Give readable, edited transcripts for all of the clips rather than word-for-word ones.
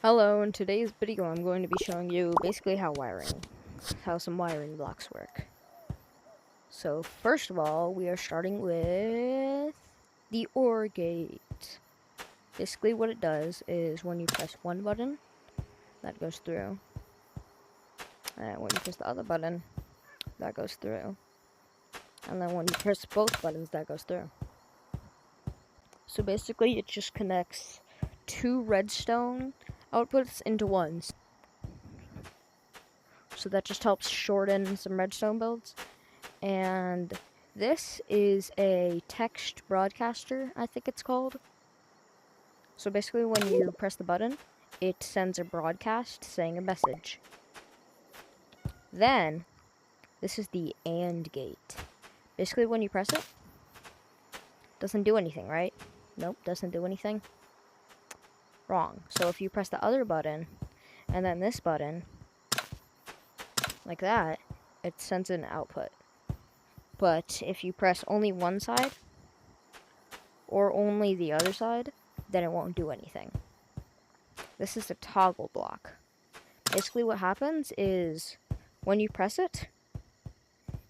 Hello, in today's video I'm going to be showing you basically how some wiring blocks work. So first of all, we are starting with the OR gate. Basically what it does is when you press one button, that goes through. And when you press the other button, that goes through. And then when you press both buttons, that goes through. So basically it just connects two redstone outputs into one. So that just helps shorten some redstone builds. And this is a text broadcaster, I think it's called. So basically when you press the button, it sends a broadcast saying a message. Then, this is the AND gate. Basically when you press it, doesn't do anything, right? Nope, doesn't do anything. Wrong. So if you press the other button, and then this button, like that, it sends an output. But if you press only one side, or only the other side, then it won't do anything. This is a toggle block. Basically what happens is, when you press it,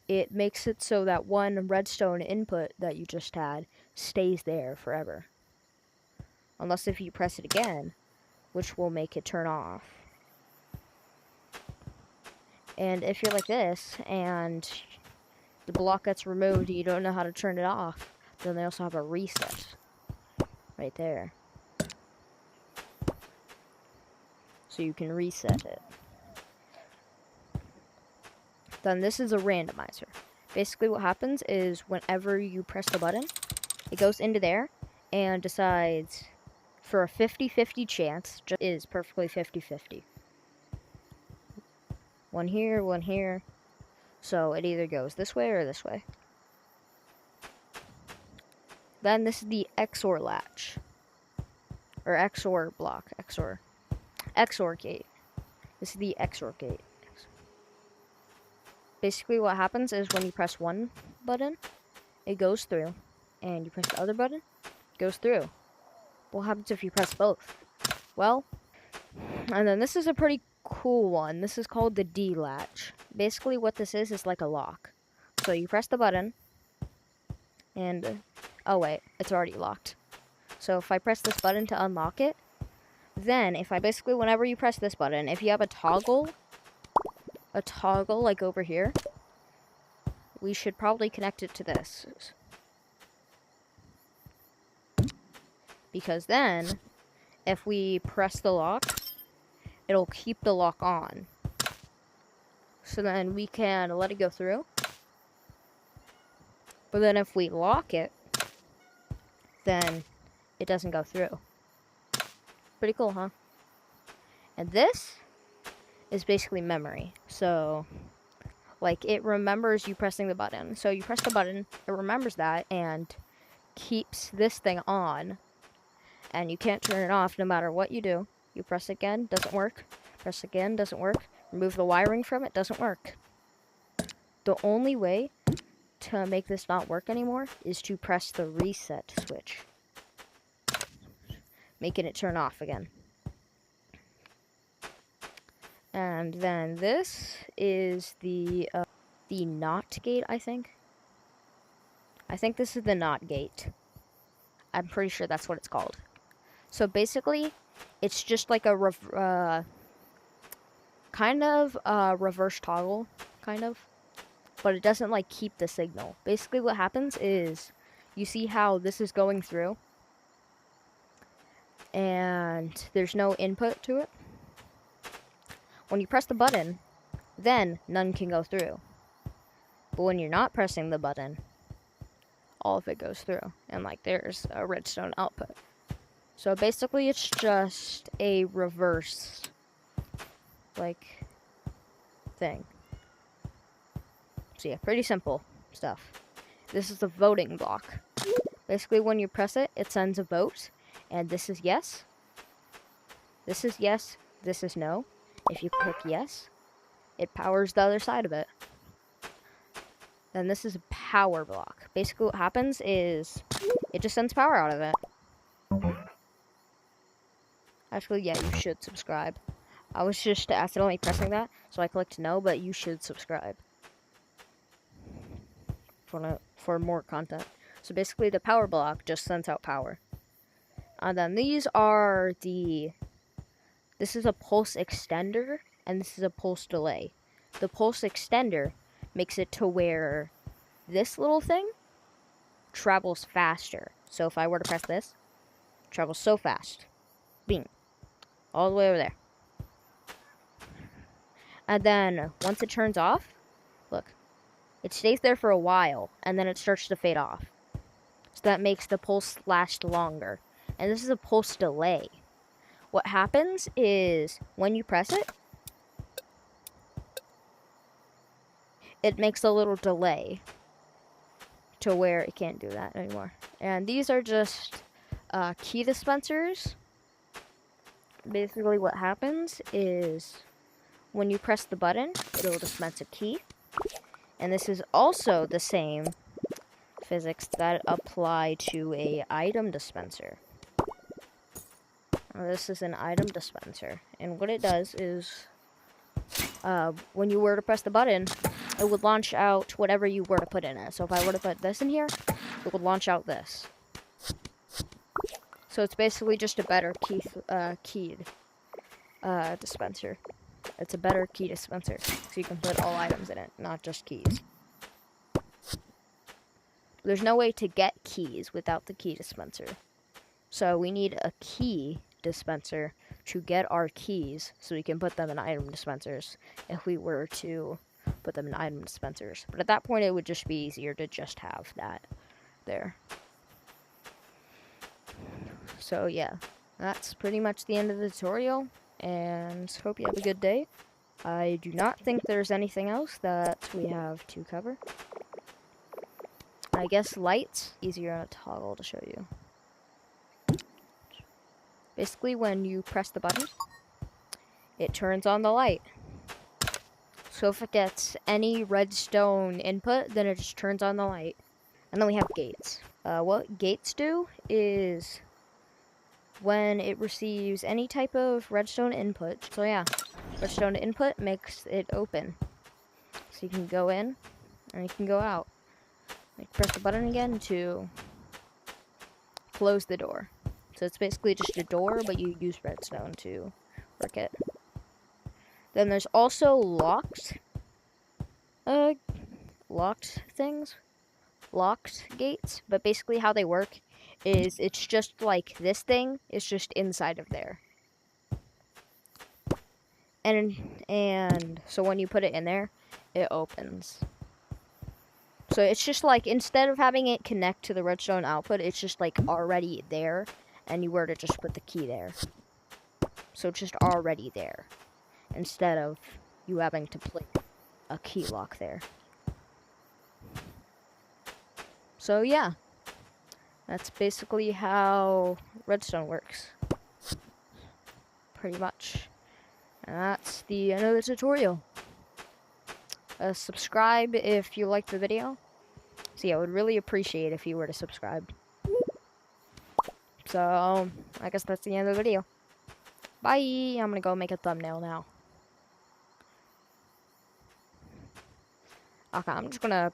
it makes it so that one redstone input that you just had stays there forever. Unless if you press it again, which will make it turn off. And if you're like this, and the block gets removed and you don't know how to turn it off, then they also have a reset. Right there. So you can reset it. Then this is a randomizer. Basically what happens is whenever you press the button, it goes into there and decides for a 50-50 chance, just is perfectly 50-50. One here, one here. So it either goes this way or this way. Then this is the XOR latch. Or XOR block. XOR gate. This is the XOR gate. Basically what happens is when you press one button, it goes through. And you press the other button, it goes through. What happens if you press both? Well, and then this is a pretty cool one. This is called the D latch. Basically what this is like a lock. So you press the button, and oh wait, it's already locked. So if I press this button to unlock it, then basically whenever you press this button, if you have a toggle like over here, we should probably connect it to this. Because then, if we press the lock, it'll keep the lock on. So then we can let it go through. But then if we lock it, then it doesn't go through. Pretty cool, huh? And this is basically memory. So, like, it remembers you pressing the button. So you press the button, it remembers that, and keeps this thing on. And you can't turn it off no matter what you do. You press again, doesn't work. Press again, doesn't work. Remove the wiring from it, doesn't work. The only way to make this not work anymore is to press the reset switch, making it turn off again. And then this is the NOT gate, I think. I think this is the NOT gate. I'm pretty sure that's what it's called. So basically, it's just like a kind of reverse toggle, kind of. But it doesn't like keep the signal. Basically what happens is, you see how this is going through and there's no input to it? When you press the button, then none can go through. But when you're not pressing the button, all of it goes through. And like there's a redstone output. So basically it's just a reverse like thing. So yeah, pretty simple stuff. This is the voting block. Basically when you press it, it sends a vote. And this is yes. This is yes. This is no. If you click yes, it powers the other side of it. Then this is a power block. Basically what happens is, it just sends power out of it. Actually, yeah, you should subscribe. I was just accidentally pressing that, so I clicked no, but you should subscribe for more content. So basically, the power block just sends out power. And then these are this is a pulse extender, and this is a pulse delay. The pulse extender makes it to where this little thing travels faster. So if I were to press this, it travels so fast. Bing. All the way over there. And then once it turns off, look, it stays there for a while, and then it starts to fade off. So that makes the pulse last longer. And this is a pulse delay. What happens is when you press it, it makes a little delay to where it can't do that anymore. And these are just key dispensers. Basically what happens is when you press the button, it'll dispense a key. And this is also the same physics that apply to a item dispenser. Now, this is an item dispenser, and what it does is when you were to press the button, it would launch out whatever you were to put in it. So if I were to put this in here, it would launch out this. So it's basically just a better keyed dispenser. It's a better key dispenser, so you can put all items in it, not just keys. There's no way to get keys without the key dispenser. So we need a key dispenser to get our keys so we can put them in item dispensers if we were to put them in item dispensers. But at that point, it would just be easier to just have that there. So yeah, that's pretty much the end of the tutorial, and hope you have a good day. I do not think there's anything else that we have to cover. I guess lights, easier on a toggle to show you. Basically, when you press the button, it turns on the light. So if it gets any redstone input, then it just turns on the light. And then we have gates. What gates do is when it receives any type of redstone input. So yeah, redstone input makes it open. So you can go in and you can go out. You press the button again to close the door. So it's basically just a door, but you use redstone to work it. Then there's also locked gates. But basically how they work is it's just like this thing is just inside of there. And so when you put it in there, it opens. So it's just like, instead of having it connect to the redstone output, it's just like already there, and you were to just put the key there. So it's just already there, instead of you having to put a key lock there. So yeah, that's basically how redstone works. Pretty much. And that's the end of the tutorial. Subscribe if you liked the video. So yeah, I would really appreciate if you were to subscribe. So, I guess that's the end of the video. Bye! I'm gonna go make a thumbnail now. Okay, I'm just gonna